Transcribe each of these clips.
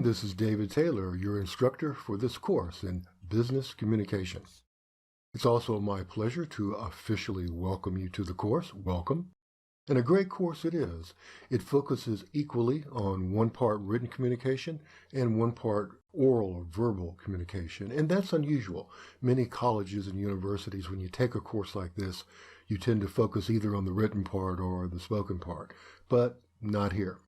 And this is David Taylor, your instructor for this course in business communication. It's also my pleasure to officially welcome you to the course. Welcome. And a great course it is. It focuses equally on one part written communication and one part oral or verbal communication. And that's unusual. Many colleges and universities, when you take a course like this, you tend to focus either on the written part or the spoken part, but not here.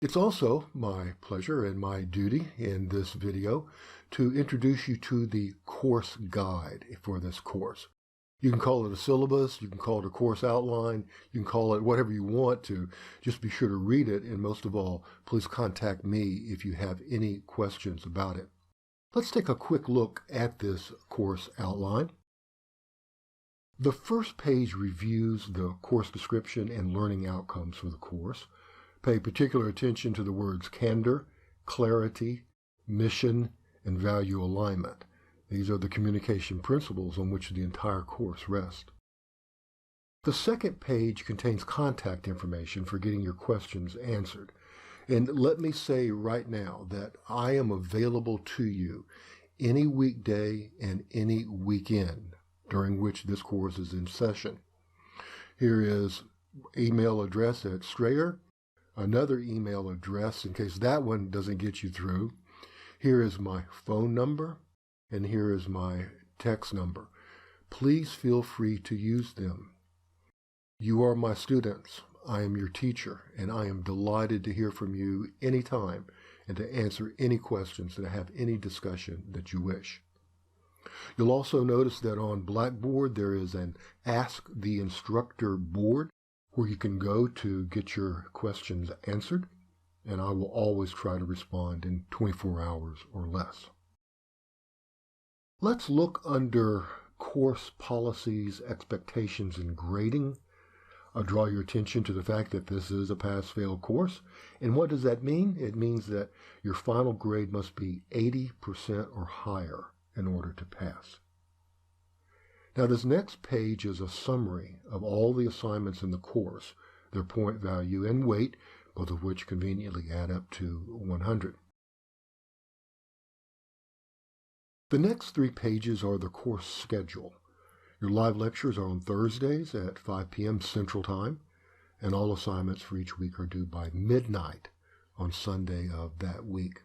It's also my pleasure and my duty in this video to introduce you to the course guide for this course. You can call it a syllabus, you can call it a course outline, you can call it whatever you want to. Just be sure to read it, and most of all, please contact me if you have any questions about it. Let's take a quick look at this course outline. The first page reviews the course description and learning outcomes for the course. Pay particular attention to the words candor, clarity, mission, and value alignment. These are the communication principles on which the entire course rests. The second page contains contact information for getting your questions answered. And let me say right now that I am available to you any weekday and any weekend during which this course is in session. Here is email address at Strayer. Another email address in case that one doesn't get you through. Here is my phone number, and here is my text number. Please feel free to use them. You are my students. I am your teacher, and I am delighted to hear from you anytime and to answer any questions and to have any discussion that you wish. You'll also notice that on Blackboard there is an Ask the Instructor board where you can go to get your questions answered, and I will always try to respond in 24 hours or less. Let's look under course policies, expectations, and grading. I'll draw your attention to the fact that this is a pass-fail course. And what does that mean? It means that your final grade must be 80% or higher in order to pass. Now, this next page is a summary of all the assignments in the course, their point value and weight, both of which conveniently add up to 100. The next 3 pages are the course schedule. Your live lectures are on Thursdays at 5 p.m. Central Time, and all assignments for each week are due by midnight on Sunday of that week.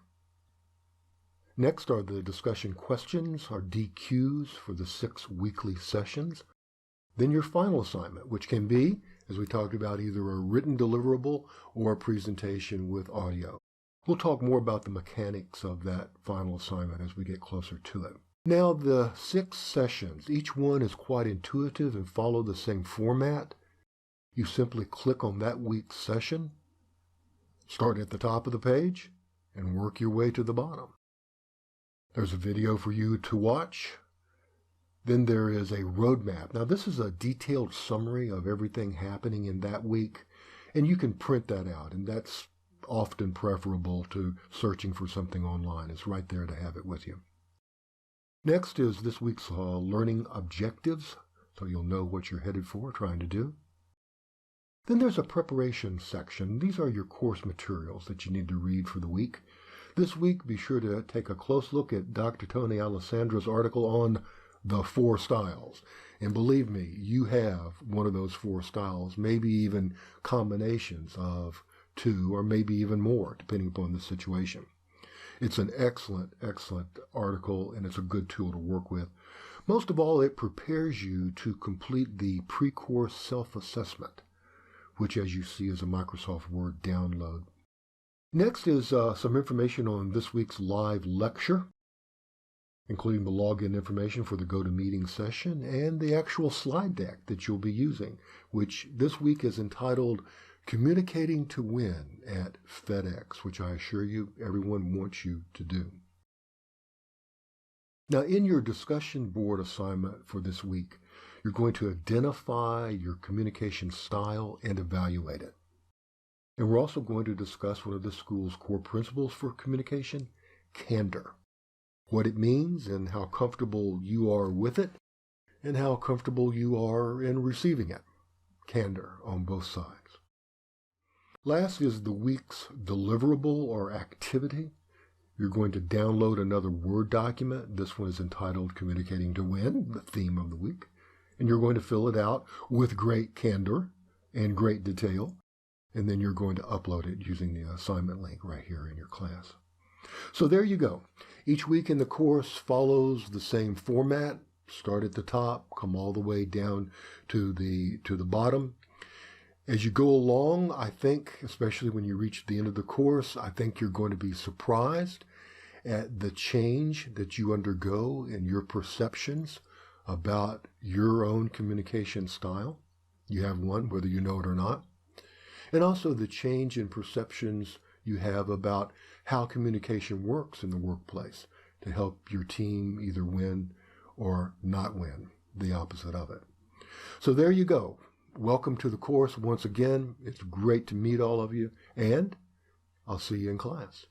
Next are the discussion questions, or DQs, for the 6 weekly sessions. Then your final assignment, which can be, as we talked about, either a written deliverable or a presentation with audio. We'll talk more about the mechanics of that final assignment as we get closer to it. Now, the 6 sessions, each one is quite intuitive and follow the same format. You simply click on that week's session, start at the top of the page, and work your way to the bottom. There's a video for you to watch. Then there is a roadmap. Now, this is a detailed summary of everything happening in that week, and you can print that out, and that's often preferable to searching for something online. It's right there to have it with you. Next is this week's learning objectives, so you'll know what you're headed for, trying to do. Then there's a preparation section. These are your course materials that you need to read for the week. This week, be sure to take a close look at Dr. Tony Alessandra's article on the 4 styles. And believe me, you have one of those 4 styles, maybe even combinations of 2 or maybe even more, depending upon the situation. It's an excellent, excellent article, and it's a good tool to work with. Most of all, it prepares you to complete the pre-course self-assessment, which, as you see, is a Microsoft Word download. Next is some information on this week's live lecture, including the login information for the GoToMeeting session and the actual slide deck that you'll be using, which this week is entitled Communicating to Win at FedEx, which I assure you everyone wants you to do. Now, in your discussion board assignment for this week, you're going to identify your communication style and evaluate it. And we're also going to discuss one of the school's core principles for communication, candor. What it means and how comfortable you are with it and how comfortable you are in receiving it. Candor on both sides. Last is the week's deliverable or activity. You're going to download another Word document. This one is entitled Communicating to Win, the theme of the week. And you're going to fill it out with great candor and great detail. And then you're going to upload it using the assignment link right here in your class. So there you go. Each week in the course follows the same format. Start at the top, come all the way down to the bottom. As you go along, I think, especially when you reach the end of the course, I think you're going to be surprised at the change that you undergo in your perceptions about your own communication style. You have one, whether you know it or not. And also the change in perceptions you have about how communication works in the workplace to help your team either win or not win, the opposite of it. So there you go. Welcome to the course once again. It's great to meet all of you, and I'll see you in class.